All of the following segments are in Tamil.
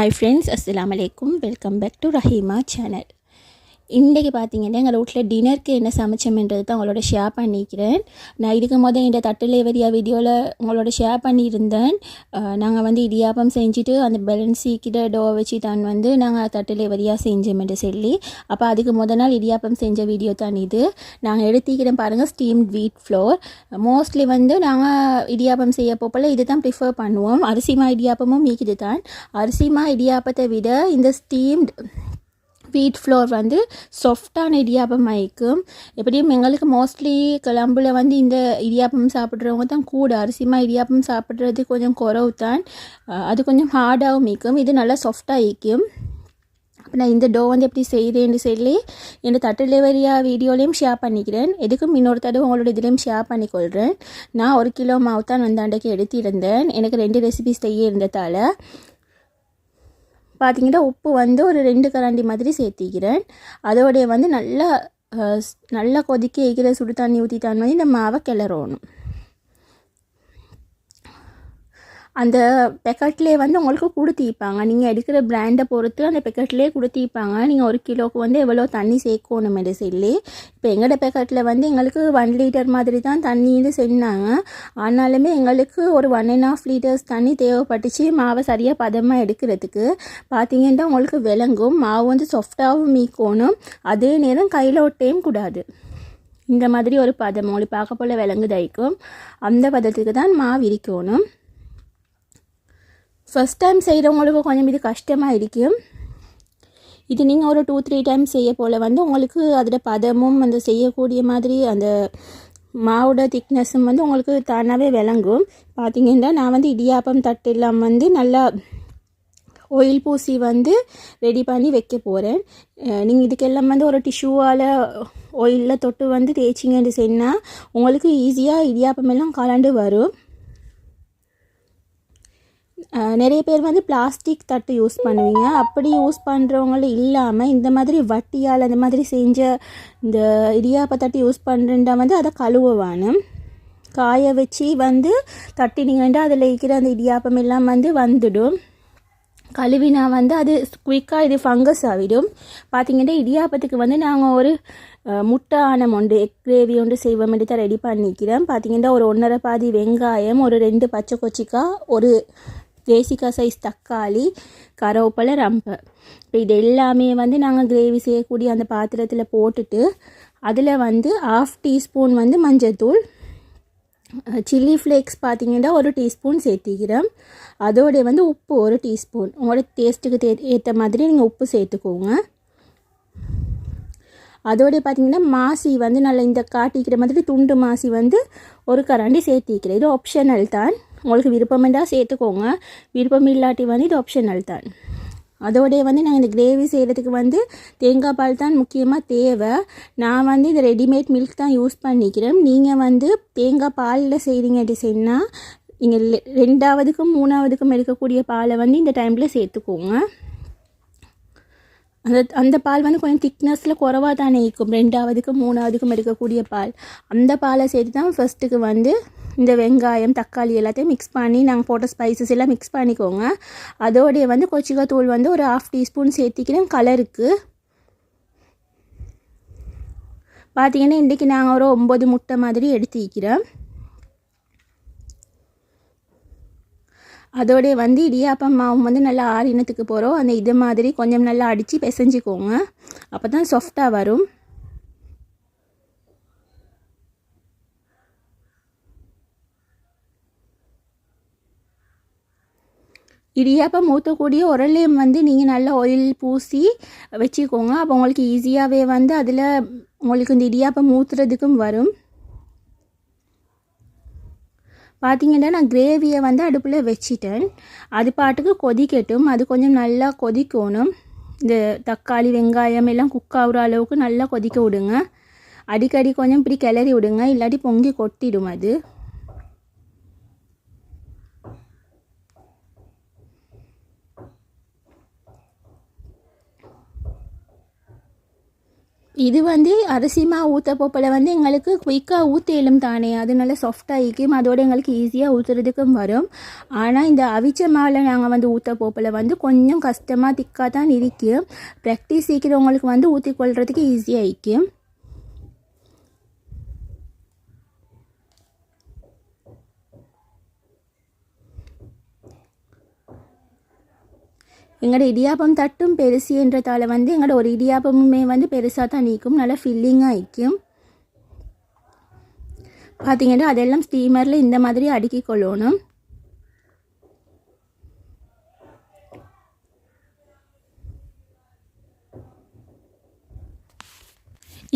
Hi friends, Assalamu alaikum. Welcome back to Rahima channel. இன்றைக்கி பார்த்தீங்கன்னா எங்கள் வீட்டில் டின்னருக்கு என்ன சமைச்சோம்ன்றது தான் உங்களோட ஷேர் பண்ணிக்கிறேன். நான் இதுக்கு முதல் இந்த தட்டுலே வரியா வீடியோவில் உங்களோட ஷேர் பண்ணியிருந்தேன். நாங்கள் வந்து இடியாப்பம் செஞ்சுட்டு அந்த பேலன்ஸிக்கிட்ட டோ வச்சு தான் வந்து நாங்கள் தட்டுலே வரியா செஞ்சோம்னு சொல்லி, அப்போ அதுக்கு முதல் நாள் இடியாப்பம் செஞ்ச வீடியோ தான் இது. நாங்கள் எடுத்துக்கிறேன் பாருங்கள், ஸ்டீம்ட் வீட் ஃப்ளோர். மோஸ்ட்லி வந்து நாங்கள் இடியாப்பம் செய்ய போல் இது தான் ப்ரிஃபர் பண்ணுவோம். அரிசிமா இடியாப்பமும் மீக்குது தான். அரிசிமா இடியாப்பத்தை விட இந்த ஸ்டீம்ட் வீட் ஃப்ளோர் வந்து சாஃப்டான இடியாப்பம் ஆயிக்கும். எப்படியும் எங்களுக்கு மோஸ்ட்லி கிளம்புல வந்து இந்த இடியாப்பம் சாப்பிட்றவங்க தான் கூட. அரிசிமா இடியாப்பம் சாப்பிட்றது கொஞ்சம் குறவு தான், அது கொஞ்சம் ஹார்டாகவும் இருக்கும். இது நல்லா சாஃப்டாக இருக்கும். அப்போ நான் இந்த டோ வந்து எப்படி செய்கிறேன்னு சொல்லி என்னோட தட்டுலேவரியா வீடியோலையும் ஷேர் பண்ணிக்கிறேன். எதுக்கும் இன்னொரு தடவை உங்களோட இதுலேயும் ஷேர் பண்ணிக்கொள்கிறேன். நான் 1 கிலோ மாவு தான் வந்து அன்றைக்கு எடுத்திருந்தேன். எனக்கு 2 ரெசிபிஸ் செய்ய இருந்ததால் பார்த்திங்கன்னா உப்பு வந்து ஒரு 2 கரண்டி மாதிரி சேர்த்திக்கிறேன். அதோடைய வந்து நல்லா கொதிக்க வைக்கிற சுடு தண்ணி ஊற்றி தான் வந்து இந்த மாவை கிளறணும். அந்த பெக்கெட்லேயே வந்து உங்களுக்கு கொடுத்திருப்பாங்க, நீங்கள் எடுக்கிற பிராண்டை பொறுத்து அந்த பெக்கெட்லேயே கொடுத்திருப்பாங்க நீங்கள் 1 கிலோவுக்கு வந்து எவ்வளோ தண்ணி சேர்க்கணும்னு சொல்லி. இப்போ எங்களோட பெக்கெட்டில் வந்து எங்களுக்கு 1 லிட்டர் மாதிரி தான் தண்ணின்னு சொன்னாங்க. ஆனாலுமே எங்களுக்கு ஒரு 1.5 லிட்டர்ஸ் தண்ணி தேவைப்பட்டுச்சு மாவை சரியாக பதமாக எடுக்கிறதுக்கு. பார்த்திங்கன்னா உங்களுக்கு விளங்கும், மாவு வந்து சாஃப்டாகவும் மீக்கணும், அதே நேரம் கையில் ஒட்டையும் கூடாது. இந்த மாதிரி ஒரு பதம் உங்களுக்கு பார்க்க போல் விளங்குதாய்க்கும். அந்த பதத்துக்கு தான் மாவு இருக்கணும். ஃபஸ்ட் டைம் செய்கிறவங்களுக்கு கொஞ்சம் இது கஷ்டமாக இருக்கும். இது நீங்கள் ஒரு 2-3 டைம்ஸ் செய்ய போல் வந்து உங்களுக்கு அதில் பதமும் அந்த செய்யக்கூடிய மாதிரி அந்த மாவோட திக்னஸும் வந்து உங்களுக்கு தானாகவே விளங்கும். பார்த்திங்கன்னா நான் வந்து இடியாப்பம் தட்டு எல்லாம் வந்து நல்லா ஆயில் பூசி வந்து ரெடி பண்ணி வைக்க போகிறேன். நீங்கள் இதுக்கெல்லாம் வந்து ஒரு டிஷ்யூவால் ஆயிலில் தொட்டு வந்து தேய்ச்சிங்கன்னு சொன்னால் உங்களுக்கு ஈஸியாக இடியாப்பம் எல்லாம் கலண்டு வரும். நிறைய பேர் வந்து பிளாஸ்டிக் தட்டு யூஸ் பண்ணுவீங்க. அப்படி யூஸ் பண்ணுறவங்களும் இல்லாமல் இந்த மாதிரி வட்டியால் அந்த மாதிரி செஞ்ச இந்த இடியாப்ப தட்டு யூஸ் பண்ணுறா வந்து அதை கழுவணும். காய வச்சு வந்து தட்டினீங்கன்னா அதில் இருக்கிற அந்த இடியாப்பம் எல்லாம் வந்து வந்துடும். கழுவினா வந்து அது குயிக்காக இது ஃபங்கஸ் ஆகிடும். பார்த்திங்கன்னா இடியாப்பத்துக்கு வந்து நாங்கள் ஒரு முட்டை ஆனம் ஒன்று எக் கிரேவி ஒன்று செய்வோம் தான் ரெடி பண்ணிக்கிறேன். பார்த்திங்கன்னா ஒரு 1.5 பாதி வெங்காயம், ஒரு 2 பச்சை கொச்சிக்காய், ஒரு தேசிக்காய் சைஸ் தக்காளி, கருவேப்பிலை, ரம்பை. இப்போ இது எல்லாமே வந்து நாங்கள் கிரேவி செய்யக்கூடிய அந்த பாத்திரத்தில் போட்டுட்டு அதில் வந்து 1/2 டீஸ்பூன் வந்து மஞ்சள்தூள், சில்லி ஃப்ளேக்ஸ் பார்த்திங்கன்னா 1 டீஸ்பூன் சேர்த்திக்கிறேன். அதோடைய வந்து உப்பு 1 டீஸ்பூன். உங்களோட டேஸ்ட்டுக்கு ஏற்ற மாதிரி நீங்கள் உப்பு சேர்த்துக்கோங்க. அதோடைய பார்த்திங்கன்னா மாசி வந்து நல்லா இந்த காட்டிக்கிற மாதிரி துண்டு மாசி வந்து 1 கரண்டி சேர்த்திக்கிறேன். இது ஆப்ஷனல் தான், உங்களுக்கு விருப்பமெண்டா சேர்த்துக்கோங்க, விருப்பம் இல்லாட்டி வந்து இது ஆப்ஷனல் தான். அதோடைய வந்து நாங்கள் இந்த கிரேவி செய்கிறதுக்கு வந்து தேங்காய் பால் தான் முக்கியமாக தேவை. நான் வந்து இந்த ரெடிமேட் மில்க் தான் யூஸ் பண்ணிக்கிறேன். நீங்கள் வந்து தேங்காய் பாலில் செய்கிறீங்க சொன்னால் நீங்கள் 2ஆவதுக்கும் 3ஆவதுக்கும் எடுக்கக்கூடிய பாலை வந்து இந்த டைமில் சேர்த்துக்கோங்க. அந்த பால் வந்து கொஞ்சம் திக்னஸில் குறவாக தானே இருக்கும். 2ஆவதுக்கும் 3ஆவதுக்கும் எடுக்கக்கூடிய பால், அந்த பாலை சேர்த்து தான் ஃபஸ்ட்டுக்கு வந்து இந்த வெங்காயம் தக்காளி எல்லாத்தையும் மிக்ஸ் பண்ணி நாங்கள் போட்ட ஸ்பைசஸ் எல்லாம் மிக்ஸ் பண்ணிக்கோங்க. அதோடைய வந்து கொச்சிக்காய் தூள் வந்து ஒரு 1/2 டீஸ்பூன் சேர்த்திக்கிறேன் கலருக்கு. பார்த்திங்கன்னா இன்றைக்கி நாங்கள் ஒரு 9 முட்டை மாதிரி எடுத்துக்கிறோம். அதோடைய வந்து இடியாப்பம் மாவு வந்து நல்லா ஆறினத்துக்கு போகிறோம் அந்த இது மாதிரி கொஞ்சம் நல்லா அடித்து பிசைஞ்சிக்கோங்க, அப்போ தான் சாஃப்டாக வரும். இடியாப்பம் ஊற்றக்கூடிய உரலையும் வந்து நீங்கள் நல்லா ஆயில் பூசி வச்சுக்கோங்க. அப்போ உங்களுக்கு ஈஸியாகவே வந்து அதில் உங்களுக்கு இந்த இடியாப்பம் ஊற்றுறதுக்கும் வரும். பார்த்திங்கன்னா நான் கிரேவியை வந்து அடுப்பில் வச்சிட்டேன். அது பாட்டுக்கு கொதிக்கட்டும். அது கொஞ்சம் நல்லா கொதிக்கணும். இந்த தக்காளி வெங்காயம் எல்லாம் குக் ஆகுற அளவுக்கு நல்லா கொதிக்க விடுங்க. அடிக்கடி கொஞ்சம் இப்படி கிளறி விடுங்க, இல்லாட்டி பொங்கி கொட்டிடும் அது. இது வந்து அரிசி மாவு ஊற்ற போப்பில் வந்து எங்களுக்கு குயிக்காக ஊற்றலும் தானே, அது நல்லா சாஃப்டாக இருக்கும், அதோடு எங்களுக்கு ஈஸியாக ஊற்றுறதுக்கும் வரும். ஆனால் இந்த அவிச்ச மாவில் நாங்கள் வந்து ஊற்ற போப்பில் வந்து கொஞ்சம் கஷ்டமாக திக்காக தான் இருக்கும். ப்ராக்டிஸ் சீக்கிரவங்களுக்கு வந்து ஊற்றி கொள்றதுக்கு ஈஸியாக இருக்கும். எங்களோட இடியாப்பம் தட்டும் பெருசுன்றதால வந்து எங்களோட ஒரு இடியாப்பமுமே வந்து பெருசாக தான் நீக்கும், நல்லா ஃபில்லிங்காக ஆயிக்கும். பார்த்தீங்கன்னா அதெல்லாம் ஸ்டீமரில் இந்த மாதிரி அடுக்கி கொள்ளணும்.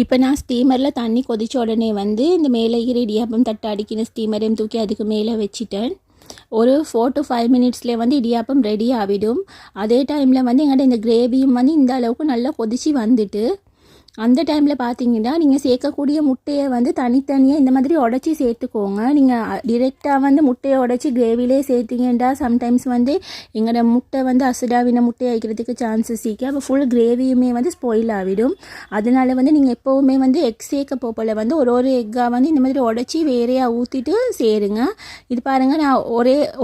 இப்போ நான் ஸ்டீமரில் தண்ணி கொதிச்ச உடனே வந்து இந்த மேலே இடியாப்பம் தட்டு அடிக்கிற ஸ்டீமரையும் தூக்கி அதுக்கு மேலே வச்சுட்டேன். ஒரு 4 to 5 மினிட்ஸ்லேயே வந்து இடியாப்பம் ரெடி ஆகிடும். அதே டைமில் வந்து எங்கள்கிட்ட இந்த கிரேவியும் வந்து இந்த அளவுக்கு நல்லா கொதிச்சு வந்துட்டு, அந்த டைமில் பார்த்தீங்கன்னா நீங்கள் சேர்க்கக்கூடிய முட்டையை வந்து தனித்தனியாக இந்த மாதிரி உடச்சி சேர்த்துக்கோங்க. நீங்கள் டிரெக்டாக வந்து முட்டையை உடச்சி கிரேவிலே சேர்த்திங்கன்னா சம்டைம்ஸ் வந்து எங்களோட முட்டை வந்து அசுடாவின முட்டை ஆகிக்கிறதுக்கு சான்சஸ் இருக்குது. அப்போ ஃபுல் கிரேவியுமே வந்து ஸ்பாயில் ஆகிடும். அதனால வந்து நீங்கள் எப்போவுமே வந்து எக் சேர்க்க போல் வந்து ஒரு எக்காக வந்து இந்த மாதிரி உடச்சி வேறையாக ஊற்றிட்டு சேருங்க. இது பாருங்கள், நான்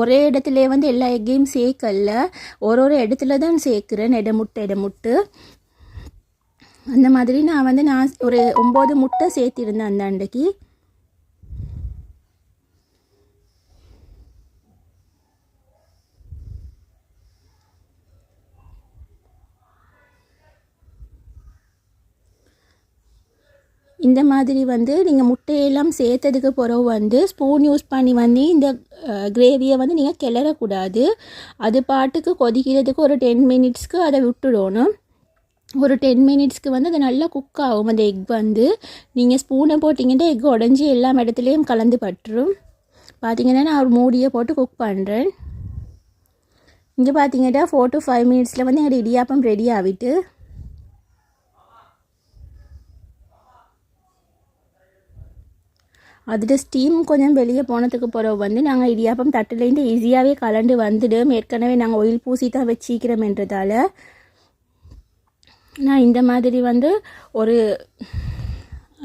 ஒரே இடத்துல வந்து எல்லா எக்கையும் சேர்க்கல, ஒரு இடத்துல தான் சேர்க்குறேன், இடமுட்டு. அந்த மாதிரி நான் ஒரு 9 முட்டை சேர்த்திருந்தேன் அந்த அன்றைக்கு. இந்த மாதிரி வந்து நீங்கள் முட்டையெல்லாம் சேர்த்ததுக்கு பிறகு வந்து ஸ்பூன் யூஸ் பண்ணி வந்து இந்த கிரேவியை வந்து நீங்கள் கிளறக்கூடாது. அது பாட்டுக்கு கொதிக்கிறதுக்கு ஒரு 10 மினிட்ஸ்க்கு அதை விட்டுடணும். ஒரு 10 மினிட்ஸ்க்கு வந்து அது நல்லா குக் ஆகும். அந்த எக் வந்து நீங்கள் ஸ்பூனை போட்டிங்கன்னா எக் உடஞ்சி எல்லா இடத்துலையும் கலந்து பட்டுரும். பார்த்திங்கன்னா நான் ஒரு மூடியை போட்டு குக் பண்ணுறேன். இங்கே பார்த்திங்கன்னா 4 to 5 மினிட்ஸில் வந்து எங்கள் இடியாப்பம் ரெடி ஆகிட்டு, அதில் ஸ்டீம் கொஞ்சம் வெளியே போனதுக்கு பிறகு வந்து நாங்கள் இடியாப்பம் தட்டுலேருந்து ஈஸியாகவே கலண்டு வந்துடும். ஏற்கனவே நாங்கள் ஆயில் பூசி தான் வச்சிக்கிறோம்ன்றதால நான் இந்த மாதிரி வந்து ஒரு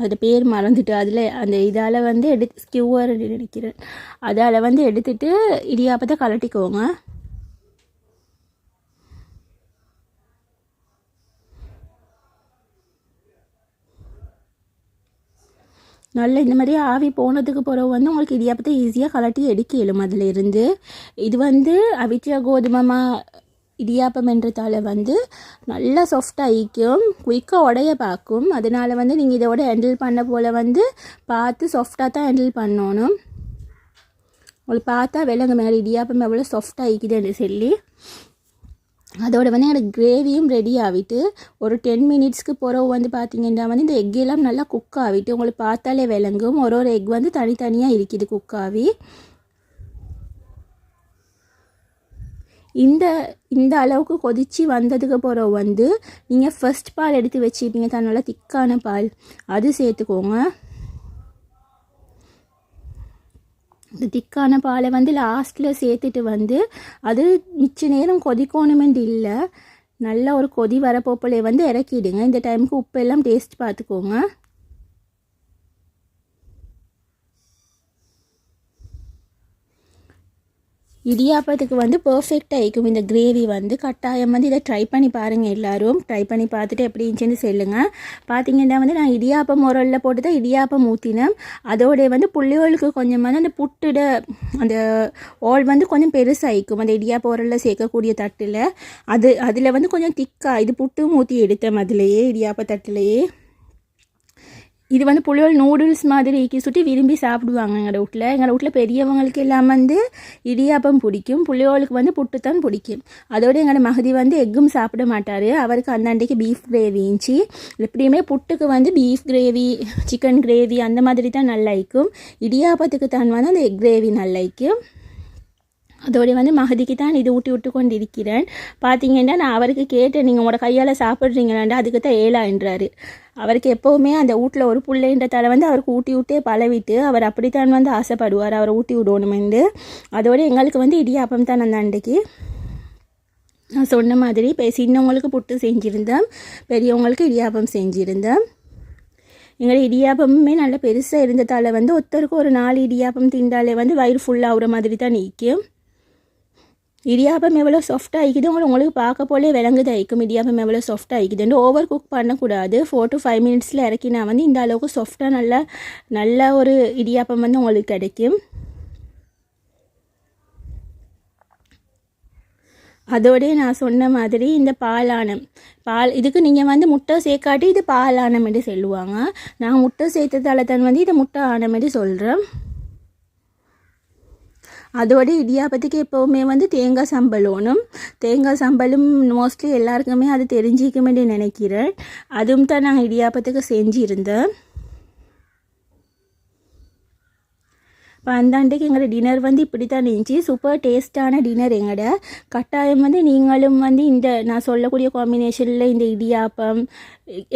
அது பேர் மறந்துட்டு அதில் அந்த இதால் வந்து ஸ்கியூவர் நினைக்கிறேன், அதால் வந்து எடுத்துகிட்டு இடியாப்பத்தை கலட்டிக்கோங்க. நல்லா இந்த மாதிரி ஆவி போனதுக்கு பிறகு வந்து உங்களுக்கு இடியாப்பத்தை ஈஸியாக கலட்டி எடுக்கலும் அதில் இருந்து. இது வந்து அவிச்ச கோதுமை இடியாப்பம்ன்றதால வந்து நல்லா சாஃப்டாக ஈக்கும், குயிக்காக உடைய பார்க்கும். அதனால் வந்து நீங்கள் இதோட ஹேண்டில் பண்ண போல் வந்து பார்த்து சாஃப்டாக தான் ஹேண்டில் பண்ணணும். உங்களுக்கு பார்த்தா விலங்கு மேலே இடியாப்பம் எவ்வளோ சாஃப்டாக ஈக்குதுன்னு சொல்லி. அதோட வந்து எனக்கு கிரேவியும் ரெடி ஆகிட்டு ஒரு 10 மினிட்ஸ்க்கு பிறகு வந்து பார்த்திங்கன்னா வந்து இந்த எக்கெல்லாம் நல்லா குக் ஆகிட்டு உங்களுக்கு பார்த்தாலே விளங்கும். ஒரு எக் வந்து தனித்தனியாக இருக்குது குக் ஆகி. இந்த அளவுக்கு கொதித்து வந்ததுக்கு பிறகு வந்து நீங்கள் ஃபர்ஸ்ட் பால் எடுத்து வச்சுப்பீங்க தான், நல்லா திக்கான பால், அது சேர்த்துக்கோங்க. இந்த திக்கான பாலை வந்து லாஸ்ட்டில் சேர்த்துட்டு வந்து அது மிச்ச நேரம் கொதிக்கணுமென்று இல்லை, நல்ல ஒரு கொதி வரப்போப்பிலே வந்து இறக்கிடுங்க. இந்த டைமுக்கு உப்பு எல்லாம் டேஸ்ட் பார்த்துக்கோங்க. இடியாப்பத்துக்கு வந்து பர்ஃபெக்டாக இருக்கும் இந்த கிரேவி வந்து. கட்டாயம் வந்து இதை ட்ரை பண்ணி பாருங்கள், எல்லோரும் ட்ரை பண்ணி பார்த்துட்டு எப்படி இருந்துச்சுன்னு சொல்லுங்கள். பார்த்திங்கன்னா வந்து நான் இடியாப்பம் உரலில் போட்டு தான் இடியாப்பம் ஊற்றினேன். அதோடைய வந்து புள்ளியோளுக்கு கொஞ்சம் வந்து அந்த புட்டுட அந்த ஓல் வந்து கொஞ்சம் பெருசாகிக்கும் அந்த இடியாப்பம் உரலில் சேர்க்கக்கூடிய தட்டில். அதில் வந்து கொஞ்சம் திக்காக இது புட்டும் ஊற்றி எடுத்தேன் அதிலேயே இடியாப்ப தட்டிலேயே. இது வந்து புளியோல் நூடுல்ஸ் மாதிரி சுட்டி விரும்பி சாப்பிடுவாங்க எங்கள் வீட்டில் பெரியவங்களுக்கு எல்லாம் வந்து இடியாப்பம் பிடிக்கும், புளியோலுக்கு வந்து புட்டு தான் பிடிக்கும். அதோடு எங்களோட மகதி வந்து எக்கும் சாப்பிட மாட்டார், அவருக்கு அந்த அன்றைக்கு பீஃப் கிரேவி இருந்துச்சு. எப்படியுமே புட்டுக்கு வந்து பீஃப் கிரேவி, சிக்கன் கிரேவி அந்த மாதிரி தான் நல்லா இருக்கும். இடியாப்பத்துக்கு தான் வந்து அந்த எக் கிரேவி நல்லா இருக்கும். அதோடைய வந்து மகதிக்கு தான் இது ஊட்டி விட்டு கொண்டு இருக்கிறேன். பார்த்தீங்கன்னா நான் அவருக்கு கேட்டேன், நீங்கள் உங்களோட கையால் சாப்பிட்றீங்களாண்டா, அதுக்கு தான் ஏழான்றாரு. அவருக்கு எப்போவுமே அந்த வீட்டில் ஒரு பிள்ளைன்றதால வந்து அவருக்கு ஊட்டி விட்டே பழவிட்டு அவர் அப்படித்தான் வந்து ஆசைப்படுவார் அவரை ஊட்டி விடணுமெண்டு. அதோடு எங்களுக்கு வந்து இடியாப்பம் தான் அந்த அன்றைக்கு நான் சொன்ன மாதிரி சின்னவங்களுக்கு புட்டு செஞ்சுருந்தேன், பெரியவங்களுக்கு இடியாப்பம் செஞ்சுருந்தேன். எங்களோட இடியாப்பமே நல்ல பெருசாக இருந்ததால் வந்து ஒருத்தருக்கு ஒரு 4 இடியாப்பம் திண்டாலே வந்து வயிறு ஃபுல்லாகிற மாதிரி தான் நிற்கும். இடியாப்பம் எவ்வளோ சாஃப்டாக ஆகிக்குது உங்களுக்கு பார்க்க போலே விளங்குது ஆகிக்கும். இடியாப்பம் எவ்வளோ சாஃப்டாக ஆகிக்குதுன்னு ஓவர் குக் பண்ணக்கூடாது. 4 to 5 மினிட்ஸில் இறக்கினா வந்து இந்த அளவுக்கு சாஃப்டாக நல்ல ஒரு இடியாப்பம் வந்து உங்களுக்கு கிடைக்கும். அதோடய நான் சொன்ன மாதிரி இந்த பால் இதுக்கு நீங்கள் வந்து முட்டை சேர்க்காட்டி இது பால் ஆனம் என்று சொல்லுவாங்க. நான் முட்டை சேர்த்ததால தான் வந்து இதை முட்டை ஆனம் என்று சொல்கிறேன். அதோட இடியாப்பத்துக்கு எப்போவுமே வந்து தேங்காய் சம்பலும் மோஸ்ட்லி எல்லாருக்குமே அது தெரிஞ்சிக்குமென்று நினைக்கிறேன். அதுவும் தான் நான் இடியாப்பத்துக்கு செஞ்சுருந்தேன். இப்போ அந்தாண்டைக்கு எங்களோட டின்னர் வந்து இப்படி தான் இருந்துச்சு. சூப்பர் டேஸ்ட்டான டின்னர் எங்களோட. கட்டாயம் வந்து நீங்களும் வந்து இந்த நான் சொல்லக்கூடிய காம்பினேஷனில் இந்த இடியாப்பம்,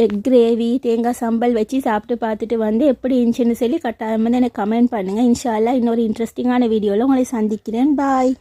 எக் கிரேவி, தேங்காய் சம்பல் வச்சு சாப்பிட்டு பார்த்துட்டு வந்து எப்படி இருந்துச்சுன்னு சொல்லி கட்டாயம் வந்து எனக்கு கமெண்ட் பண்ணுங்கள். இன்ஷா அல்லாஹ் இன்னொரு இன்ட்ரெஸ்டிங்கான வீடியோவில் உங்களை சந்திக்கிறேன். பாய்.